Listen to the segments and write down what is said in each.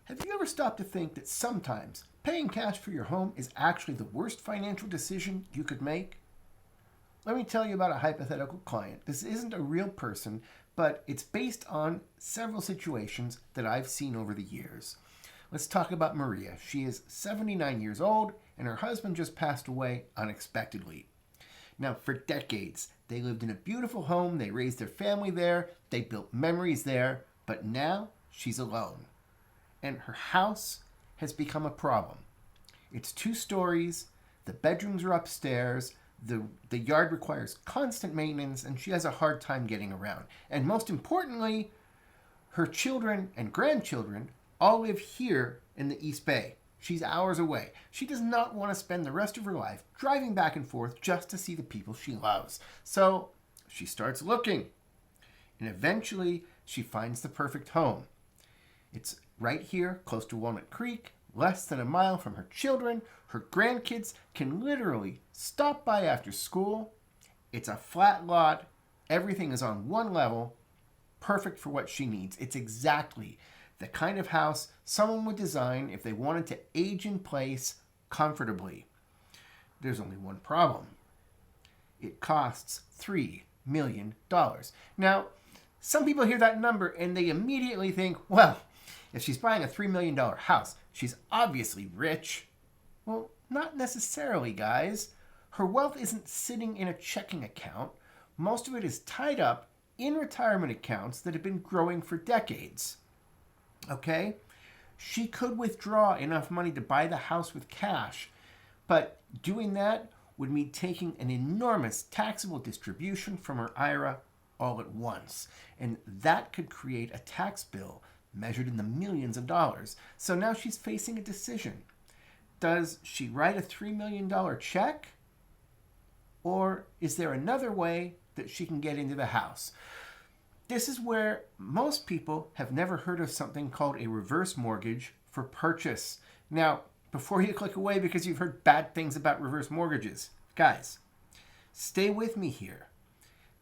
Have you ever stopped to think that sometimes paying cash for your home is actually the worst financial decision you could make? Let me tell you about a hypothetical client. This isn't a real person, but it's based on several situations that I've seen over the years. Let's talk about Maria. She is 79 years old, and her husband just passed away unexpectedly. Now, for decades, they lived in a beautiful home, they raised their family there, they built memories there, but now she's alone. And her house has become a problem. It's 2 stories, the bedrooms are upstairs, the yard requires constant maintenance, and she has a hard time getting around. And most importantly, her children and grandchildren all live here in the East Bay. She's hours away. She does not want to spend the rest of her life driving back and forth just to see the people she loves. So she starts looking. And eventually she finds the perfect home. It's right here, close to Walnut Creek, less than a mile from her children. Her grandkids can literally stop by after school. It's a flat lot. Everything is on one level. Perfect for what she needs. It's exactly the kind of house someone would design if they wanted to age in place comfortably. There's only one problem. It costs $3 million. Now, some people hear that number and they immediately think, well, if she's buying a $3 million house, she's obviously rich. Well, not necessarily, guys. Her wealth isn't sitting in a checking account. Most of it is tied up in retirement accounts that have been growing for decades. Okay? She could withdraw enough money to buy the house with cash, but doing that would mean taking an enormous taxable distribution from her IRA all at once. And that could create a tax bill measured in the millions of dollars. So now she's facing a decision. Does she write a $3 million check? Or is there another way that she can get into the house? This is where most people have never heard of something called a reverse mortgage for purchase. Now, before you click away because you've heard bad things about reverse mortgages, guys, stay with me here.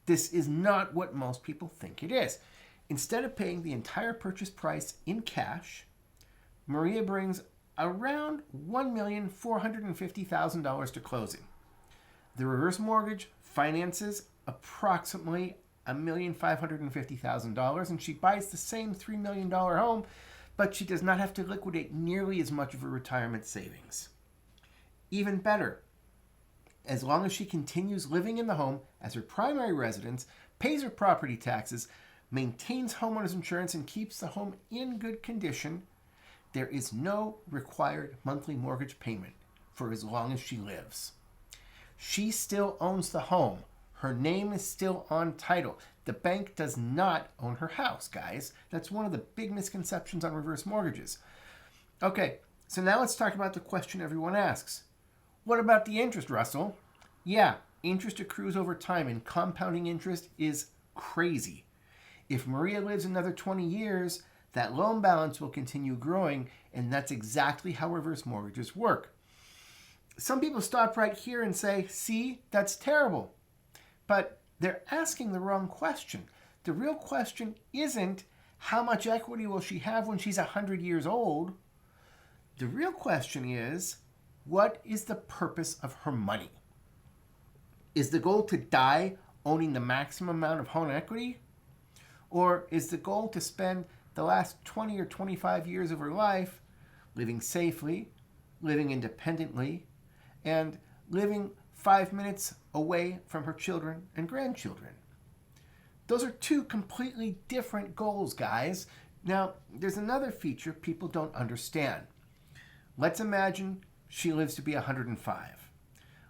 This is not what most people think it is. Instead of paying the entire purchase price in cash, Maria brings around $1,450,000 to closing. The reverse mortgage finances approximately $1,550,000, and she buys the same $3 million home, but she does not have to liquidate nearly as much of her retirement savings. Even better, as long as she continues living in the home as her primary residence, pays her property taxes, maintains homeowners insurance, and keeps the home in good condition, there is no required monthly mortgage payment for as long as she lives. She still owns the home. Her name is still on title. The bank does not own her house, guys. That's one of the big misconceptions on reverse mortgages. Okay, so now let's talk about the question everyone asks. What about the interest, Russell? Yeah, interest accrues over time, and compounding interest is crazy. If Maria lives another 20 years, that loan balance will continue growing, and that's exactly how reverse mortgages work. Some people stop right here and say, see, that's terrible. But they're asking the wrong question. The real question isn't how much equity will she have when she's 100 years old. The real question is, what is the purpose of her money? Is the goal to die owning the maximum amount of home equity? Or is the goal to spend the last 20 or 25 years of her life living safely, living independently, and living 5 minutes away from her children and grandchildren? Those are 2 completely different goals, guys. Now, there's another feature people don't understand. Let's imagine she lives to be 105.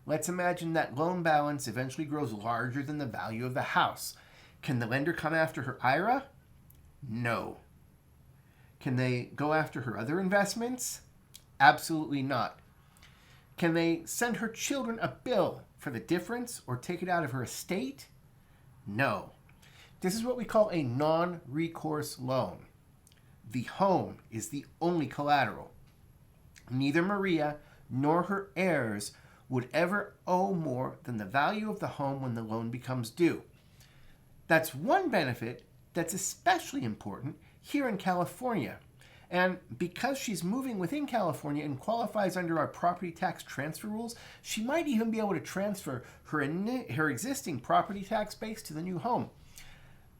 Let's imagine that loan balance eventually grows larger than the value of the house. Can the lender come after her IRA? No. Can they go after her other investments? Absolutely not. Can they send her children a bill for the difference or take it out of her estate? No. This is what we call a non-recourse loan. The home is the only collateral. Neither Maria nor her heirs would ever owe more than the value of the home when the loan becomes due. That's one benefit that's especially important here in California. And because she's moving within California and qualifies under our property tax transfer rules, she might even be able to transfer her existing property tax base to the new home.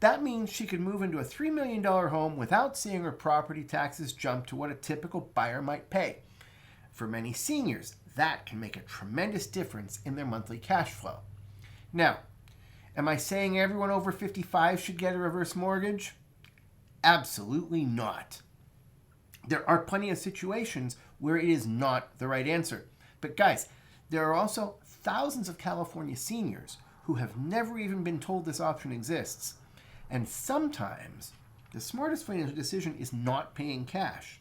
That means she could move into a $3 million home without seeing her property taxes jump to what a typical buyer might pay. For many seniors, that can make a tremendous difference in their monthly cash flow. Now, am I saying everyone over 55 should get a reverse mortgage? Absolutely not. There are plenty of situations where it is not the right answer. But guys, there are also thousands of California seniors who have never even been told this option exists. And sometimes the smartest financial decision is not paying cash.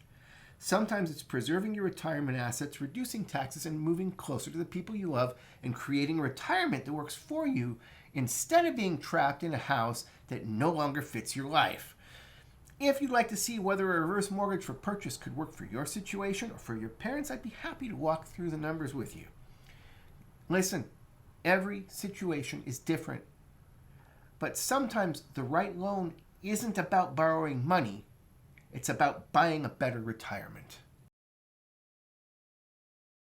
Sometimes it's preserving your retirement assets, reducing taxes, and moving closer to the people you love and creating a retirement that works for you instead of being trapped in a house that no longer fits your life. If you'd like to see whether a reverse mortgage for purchase could work for your situation or for your parents, I'd be happy to walk through the numbers with you. Listen, every situation is different. But sometimes the right loan isn't about borrowing money. It's about buying a better retirement.